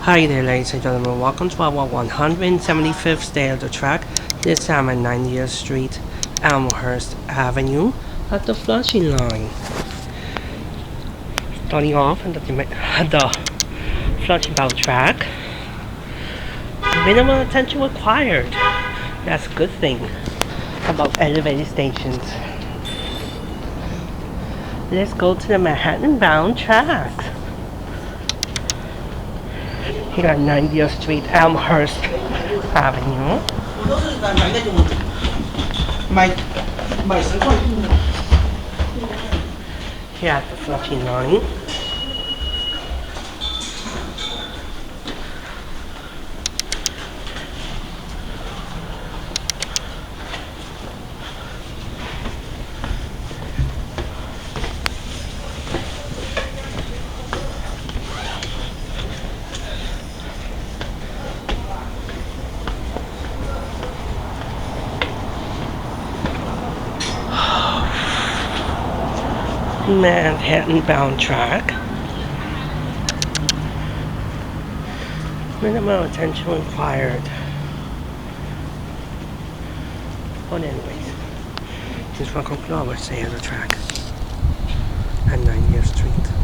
Hi there, ladies and gentlemen. Welcome to our 175th day of the track. This time at 90th Street, Elmhurst Avenue at the flushing line. Starting off at the flushing belt track. Minimal attention required. That's a good thing about elevated stations. Let's go to the Manhattan bound tracks. Here at 90th Street, Elmhurst Avenue. Here at the flushing line. Manhattan bound track. Minimal attention required. But anyways, this is welcome to our say of the track at 90th Street.